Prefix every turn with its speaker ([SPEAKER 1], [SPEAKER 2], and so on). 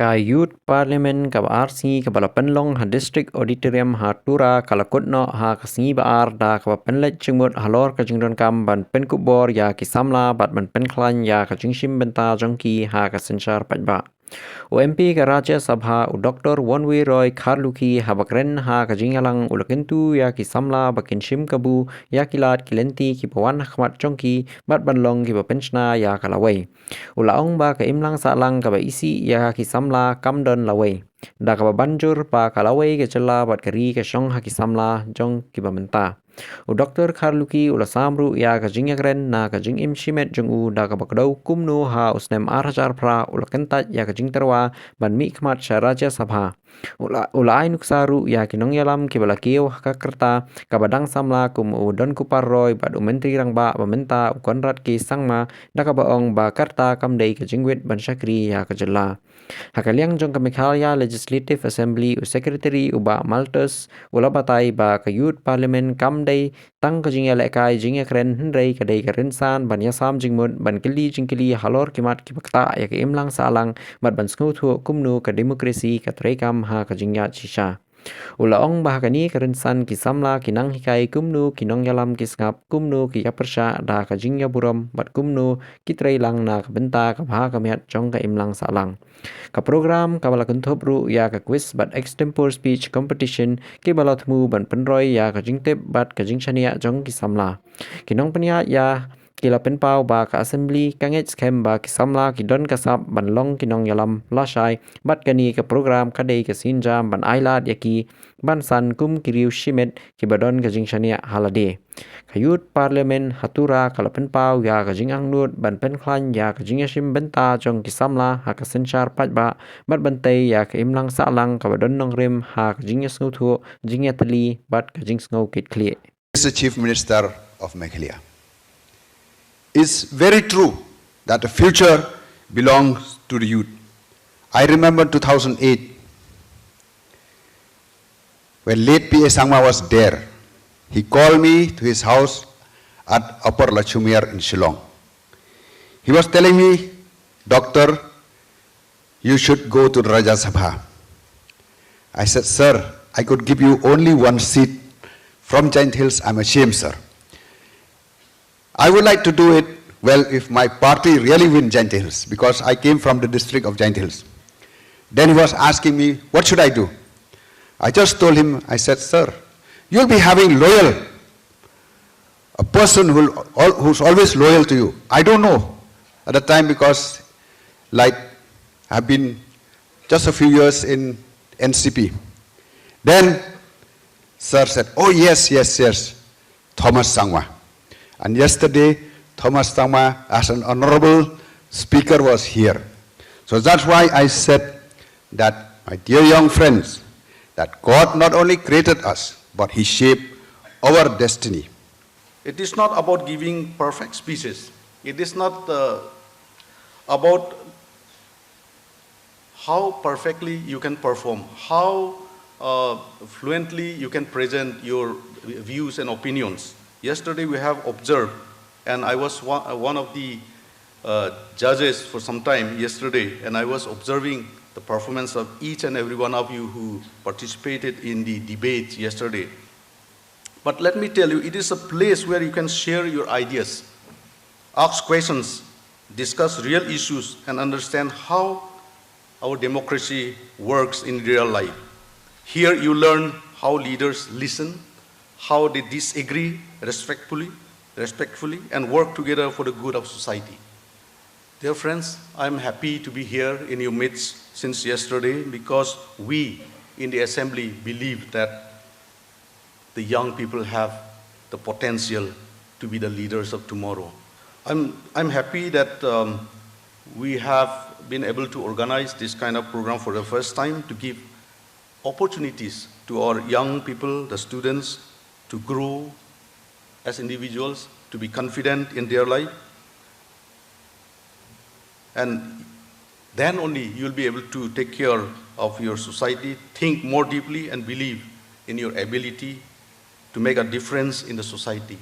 [SPEAKER 1] Ka youth parliament ka RC ka balapenlong ha district auditorium ha Tura kalakutno ha kasngi baar da ka penlet chingmut halor ka jingdon kam ban pynkup bor ya ki samla bat ban penklan ya ka jingshim benta jongki ha ka senchar pajba. OMP ka Raja Sabha u Dr. Wanwi Roy Kharluki ha bakren ha ka jingalang ulakentu ya ki samla bakin shim kabu ya kilat kilenti ki pawan khmat jongki bat banlong ki penchna ya kalawai. Ulaong ba ka imlang salang ka ba isi ya ki samla kamdon lawai. Da ka ba banjur pa kalawai ke jela bat kari ke shong ha ki samla jong ki ba menta. U Dr. Kharluki ula samru ya ka jingakren na ka jing im shimet jong u da ka bakdau kumnu ha usnem arhajar pra ula kentat ya ka jing terwa ban mi khmat Raja Sabha. Ula ai nuksaru ya ki nong yalam ki balakiu ka kerta ka badang samla kum u don kupar roy bad u menteri rang ba menta u konrat ki sangma da ka baong ba kerta kamdei ka jingwit ban syakri ya ka jela. Hakaliang jong Kamikhalya Legislative Assembly u Secretary u ba Maltus ula batai ba ka youth parliament kamdei tang ka jingya lekai jingya kren hendrei ka dei ka rinsan ban yasam jingmut ban kili jingkili halor kimat ki bakta ya ka imlang salang mat ban sngu thu kumnu ka demokrasi ka trekam ha ka jingya chisha. Ulaong bahakani kerinsan ki samla kinang hikai kumnu kinong yalam ki sngap kumnu ki yapersha da ka jingya buram bat kumnu ki treilang na ka benta ka bha ka miat jong ka imlang salang. Ka program ka bala kunthop ru ya ka quiz bat extempore speech competition ki bala thmu ban penroy ya ka jingtep bat ka jingshania jong ki samla. Kinong penya ya kila penpau ba ka assembly kangech skem ba ki samla ki don kasap ban long kinong yalam lashai bat kani ka program kadei ka sinjam ban ailat yaki ban san kum kiriu shimet ki badon ka jingshania halade. Ka youth parliament hatura kala penpau ya ka jingang nut ban penklan ya ka jingashim benta jong ki samla ha ka senchar patba bat bantei ya ka imlang salang ka badon nong rim ha ka jingas nguthu jingya tali bat ka jingsngau kit kli.
[SPEAKER 2] Mr. Chief Minister of Meghalaya, it's very true that the future belongs to the youth. I remember 2008 when late P.A. Sangma was there. He called me to his house at Upper Lachumir in Shillong. He was telling me, Doctor, you should go to the Rajya Sabha. I said, sir, I could give you only one seat from Giant Hills. I'm ashamed, sir. I would like to do it well if my party really win Giant Hills, because I came from the district of Giant Hills. Then he was asking me, what should I do? I just told him, I said, sir, you'll be having a person who's always loyal to you. I don't know at the time, because like I've been just a few years in NCP. Then sir said, oh yes, Thomas Sangma. And yesterday, Thomas Sangma, as an honorable speaker, was here. So that's why I said that, my dear young friends, that God not only created us, but He shaped our destiny.
[SPEAKER 3] It is not about giving perfect speeches. It is not about how perfectly you can perform, how fluently you can present your views and opinions. Yesterday we have observed, and I was one of the judges for some time yesterday, and I was observing the performance of each and every one of you who participated in the debate yesterday. But let me tell you, it is a place where you can share your ideas, ask questions, discuss real issues, and understand how our democracy works in real life. Here you learn how leaders listen, how they disagree respectfully, and work together for the good of society. Dear friends, I'm happy to be here in your midst since yesterday, because we in the assembly believe that the young people have the potential to be the leaders of tomorrow. I'm happy that we have been able to organize this kind of program for the first time to give opportunities to our young people, the students, to grow as individuals, to be confident in their life. And then only you'll be able to take care of your society, think more deeply, and believe in your ability to make a difference in the society.